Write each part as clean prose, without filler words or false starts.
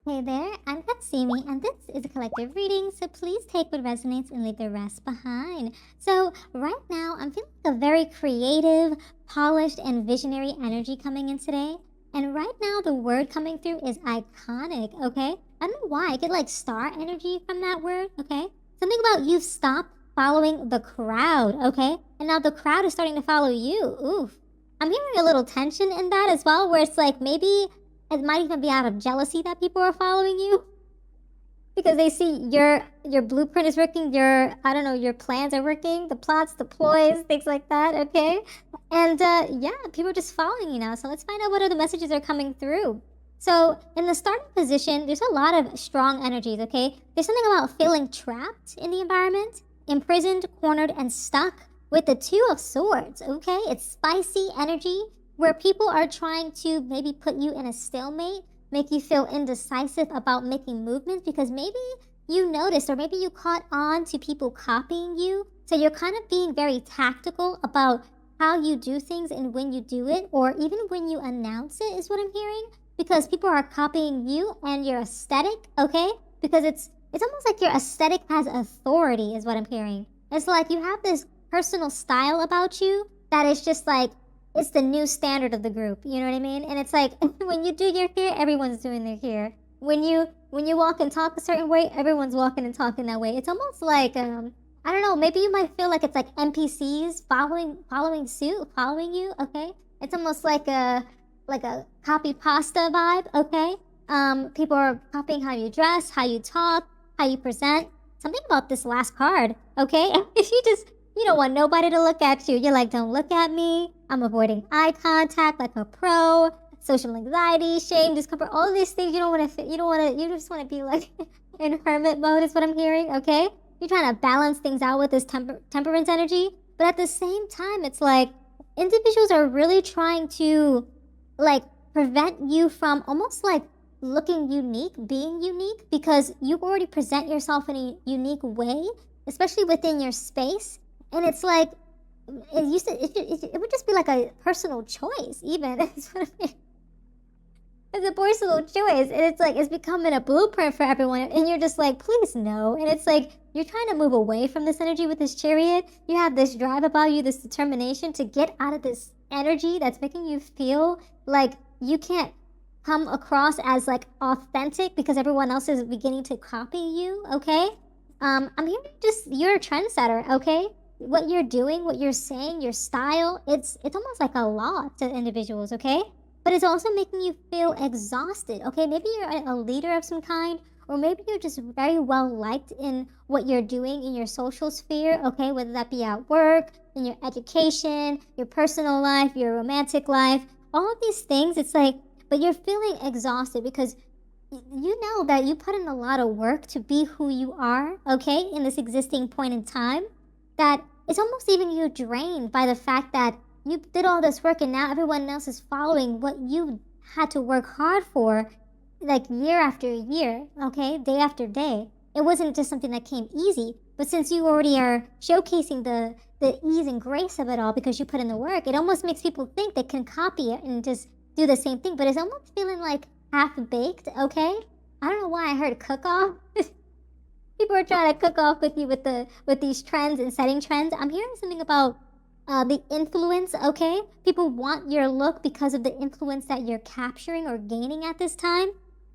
Hey there, I'm Katsumi, and this is a collective reading, so please take what resonates and leave the rest behind. So, right now, I'm feeling a very creative, polished, and visionary energy coming in today. And right now, the word coming through is iconic, okay? I don't know why. I get like star energy from that word, okay? Something about you've stopped following the crowd, okay? And now the crowd is starting to follow you. Oof. I'm hearing a little tension in that as well, where it's like maybe it might even be out of jealousy that people are following you because they see your blueprint is working, your I don't know, your plans are working, the plots, the ploys, things like that, okay? And yeah, people are just following you now. So let's find out what other messages are coming through. So in the starting position, there's a lot of strong energies, okay? There's something about feeling trapped in the environment, imprisoned, cornered, and stuck with the Two of Swords, okay? It's spicy energy where people are trying to maybe put you in a stalemate, make you feel indecisive about making movements because maybe you noticed or maybe you caught on to people copying you. So you're kind of being very tactical about how you do things and when you do it, or even when you announce it, is what I'm hearing, because people are copying you and your aesthetic, okay? Because it's almost like your aesthetic has authority, is what I'm hearing. It's like you have this personal style about you that is just like, it's the new standard of the group, you know what I mean? And it's like when you do your hair, everyone's doing their hair. When you walk and talk a certain way, everyone's walking and talking that way. It's almost like I don't know, maybe you might feel like it's like NPCs following suit, following you, okay? It's almost like a copy pasta vibe, okay? People are copying how you dress, how you talk, how you present. Something about this last card, okay? If you don't want nobody to look at you. You're like, don't look at me. I'm avoiding eye contact like a pro. Social anxiety, shame, discomfort, all these things you don't want to. You just want to be like in hermit mode. Is what I'm hearing. Okay, you're trying to balance things out with this temperance energy, but at the same time, it's like individuals are really trying to like prevent you from almost like looking unique, being unique, because you already present yourself in a unique way, especially within your space. And it's like it would just be like a personal choice, even. It's a personal choice, and it's like it's becoming a blueprint for everyone. And you're just like, please no. And it's like you're trying to move away from this energy with this Chariot. You have this drive about you, this determination to get out of this energy that's making you feel like you can't come across as like authentic because everyone else is beginning to copy you. Okay, I'm hearing just you're a trendsetter. Okay, what you're doing, what you're saying, your style, it's almost like a law to individuals, okay? But it's also making you feel exhausted, okay? Maybe you're a leader of some kind, or maybe you're just very well liked in what you're doing in your social sphere, okay? Whether that be at work, in your education, your personal life, your romantic life, all of these things, it's like, but you're feeling exhausted because you know that you put in a lot of work to be who you are, okay? In this existing point in time. That it's almost leaving you drained by the fact that you did all this work and now everyone else is following what you had to work hard for, like year after year, okay, day after day. It wasn't just something that came easy, but since you already are showcasing the ease and grace of it all because you put in the work, it almost makes people think they can copy it and just do the same thing, but it's almost feeling like half-baked, okay? I don't know why I heard cook-off. People are trying to cook off with you with these trends and setting trends. I'm hearing something about the influence, okay? People want your look because of the influence that you're capturing or gaining at this time.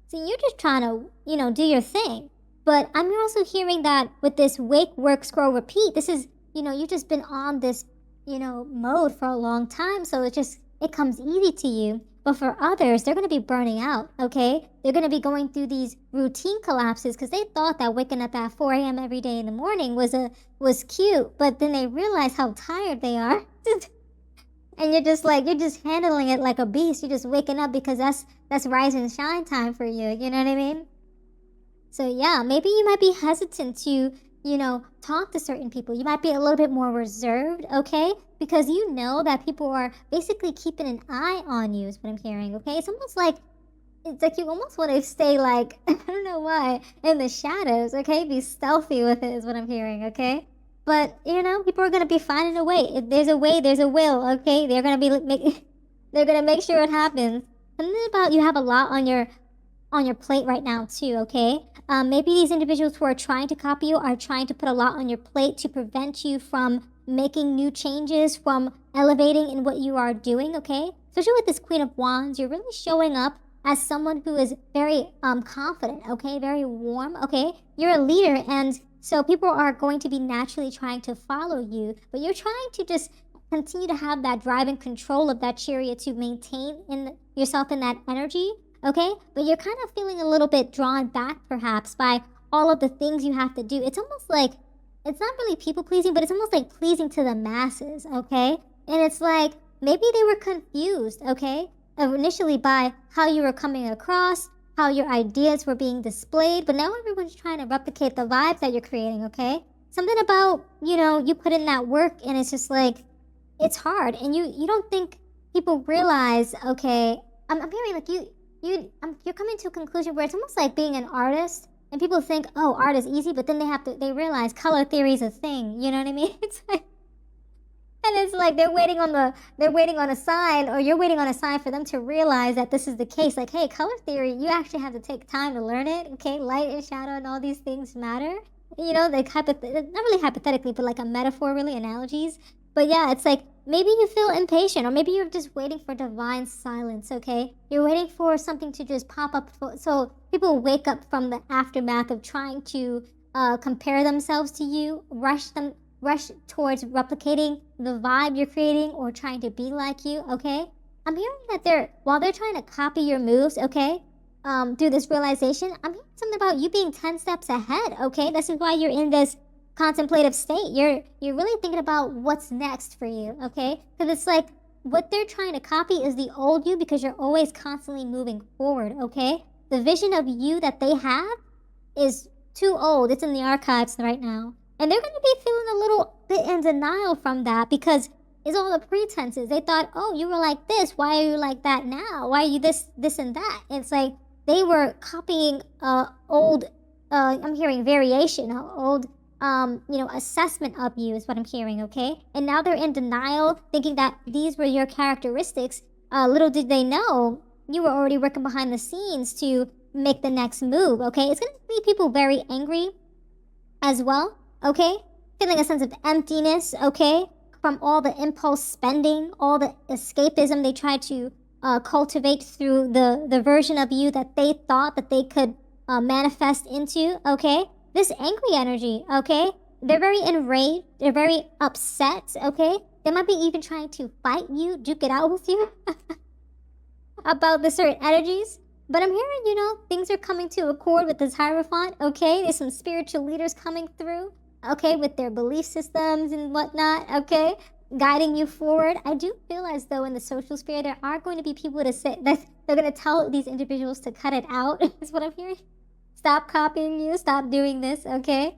So you're just trying to, do your thing. But I'm also hearing that with this wake, work, scroll, repeat, this is, you've just been on this, mode for a long time. So it comes easy to you. But for others, they're going to be burning out, okay? They're going to be going through these routine collapses because they thought that waking up at 4 a.m. every day in the morning was cute. But then they realize how tired they are. And you're just handling it like a beast. You're just waking up because that's rise and shine time for you. You know what I mean? So yeah, maybe you might be hesitant to, talk to certain people. You might be a little bit more reserved, okay? Because you know that people are basically keeping an eye on you is what I'm hearing, okay? It's like you almost want to stay like, I don't know why, in the shadows, okay? Be stealthy with it is what I'm hearing, okay? But, people are going to be finding a way. If there's a way, there's a will, okay? They're going to make sure it happens. Something about you have a lot on on your plate right now too, okay? Maybe these individuals who are trying to copy you are trying to put a lot on your plate to prevent you from making new changes, from elevating in what you are doing, okay? Especially with this Queen of Wands, you're really showing up as someone who is very confident, okay? Very warm, okay? You're a leader, and so people are going to be naturally trying to follow you, but you're trying to just continue to have that drive and control of that chariot to maintain yourself in that energy, okay? But you're kind of feeling a little bit drawn back perhaps by all of the things you have to do. It's almost like, it's not really people pleasing, but it's almost like pleasing to the masses, okay? And it's like, maybe they were confused, okay? Initially by how you were coming across, how your ideas were being displayed, but now everyone's trying to replicate the vibes that you're creating, okay? Something about, you put in that work and it's just like, it's hard, and you don't think people realize, okay, I'm hearing like you're coming to a conclusion where it's almost like being an artist, and people think, oh, art is easy, but then they realize color theory is a thing, you know what I mean? It's like, and it's like they're waiting on a sign, or you're waiting on a sign for them to realize that this is the case. Like, hey, color theory, you actually have to take time to learn it, okay? Light and shadow and all these things matter. Like not really hypothetically, but like a metaphor, really, analogies. But yeah, it's like maybe you feel impatient, or maybe you're just waiting for divine silence, okay? You're waiting for something to just pop up so people wake up from the aftermath of trying to compare themselves to you, rush towards replicating the vibe you're creating or trying to be like you, okay? I'm hearing that while they're trying to copy your moves, okay, through this realization, I'm hearing something about you being 10 steps ahead, okay? This is why you're in this contemplative state. You're really thinking about what's next for you, okay? Because it's like what they're trying to copy is the old you, because you're always constantly moving forward, okay? The vision of you that they have is too old. It's in the archives right now. And they're going to be feeling a little bit in denial from that, because it's all the pretenses. They thought, oh, you were like this. Why are you like that now? Why are you this and that? It's like they were copying old, I'm hearing variation, old assessment of you is what I'm hearing, okay? And now they're in denial, thinking that these were your characteristics. Little did they know, you were already working behind the scenes to make the next move, okay? It's going to leave people very angry as well, okay? Feeling a sense of emptiness, okay? From all the impulse spending, all the escapism they tried to cultivate through the version of you that they thought that they could manifest into, okay? This angry energy, okay? They're very enraged. They're very upset, okay? They might be even trying to fight you, duke it out with you about the certain energies. But I'm hearing, things are coming to accord with this Hierophant, okay? There's some spiritual leaders coming through, okay, with their belief systems and whatnot, okay? Guiding you forward. I do feel as though in the social sphere, there are going to be people that they're going to tell these individuals to cut it out, is what I'm hearing. Stop copying you. Stop doing this, okay?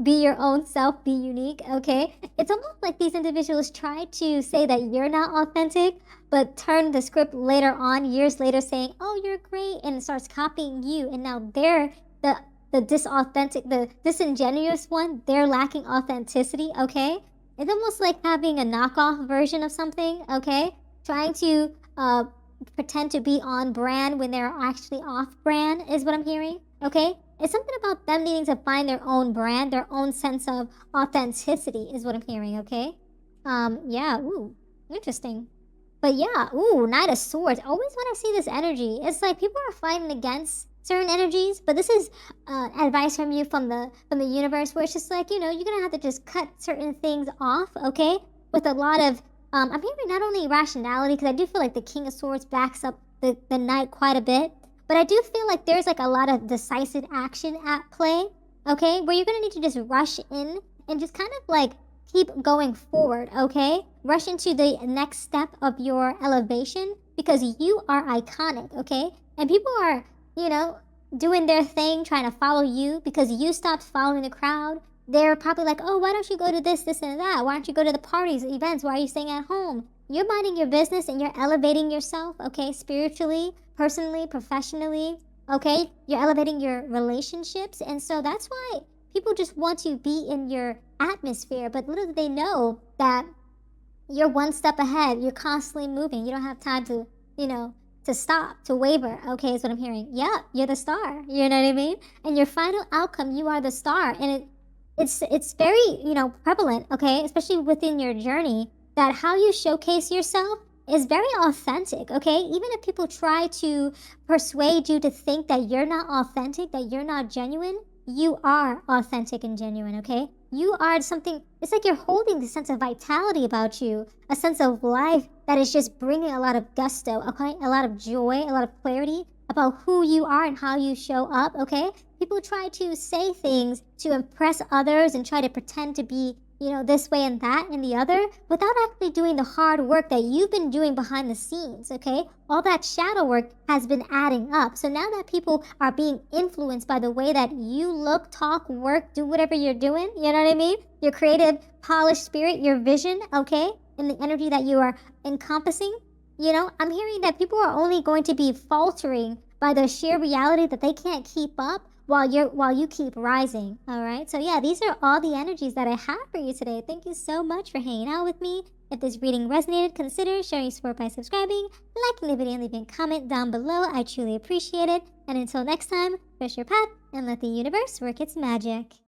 Be your own self. Be unique, okay? It's almost like these individuals try to say that you're not authentic, but turn the script later on, years later, saying, oh, you're great, and starts copying you. And now they're the disauthentic, the disingenuous one. They're lacking authenticity, okay? It's almost like having a knockoff version of something, okay? Trying to pretend to be on brand when they're actually off brand is what I'm hearing. Okay? It's something about them needing to find their own brand, their own sense of authenticity is what I'm hearing, okay? Yeah, ooh, interesting. But yeah, ooh, Knight of Swords. Always when I see this energy, it's like people are fighting against certain energies, but this is advice from you from the universe, where it's just like, you're gonna have to just cut certain things off, okay? With a lot of, I'm hearing not only rationality, because I do feel like the King of Swords backs up the Knight quite a bit, but I do feel like there's like a lot of decisive action at play, okay? Where you're going to need to just rush in and just kind of like keep going forward, okay? Rush into the next step of your elevation, because you are iconic, okay? And people are, doing their thing, trying to follow you because you stopped following the crowd. They're probably like, oh, why don't you go to this, and that? Why don't you go to the parties, events? Why are you staying at home? You're minding your business and you're elevating yourself, okay? Spiritually, personally, professionally, okay? You're elevating your relationships. And so that's why people just want to be in your atmosphere. But little do they know that you're one step ahead. You're constantly moving. You don't have time to, to stop, to waver, okay, is what I'm hearing. Yeah, you're the star, you know what I mean? And your final outcome, you are the star. And it's very, prevalent, okay, especially within your journey, that how you showcase yourself is very authentic, okay? Even if people try to persuade you to think that you're not authentic, that you're not genuine, you are authentic and genuine, okay? You are something, it's like you're holding this sense of vitality about you, a sense of life that is just bringing a lot of gusto, okay? A lot of joy, a lot of clarity about who you are and how you show up, okay? People try to say things to impress others and try to pretend to be, this way and that and the other, without actually doing the hard work that you've been doing behind the scenes, okay? All that shadow work has been adding up. So now that people are being influenced by the way that you look, talk, work, do whatever you're doing, you know what I mean? Your creative, polished spirit, your vision, okay? And the energy that you are encompassing, I'm hearing that people are only going to be faltering by the sheer reality that they can't keep up while you keep rising. All right, so yeah, these are all the energies that I have for you today. Thank you so much for hanging out with me. If this reading resonated, consider showing support by subscribing, liking the video, and leaving a comment down below. I truly appreciate it. And until next time, trust your path and let the universe work its magic.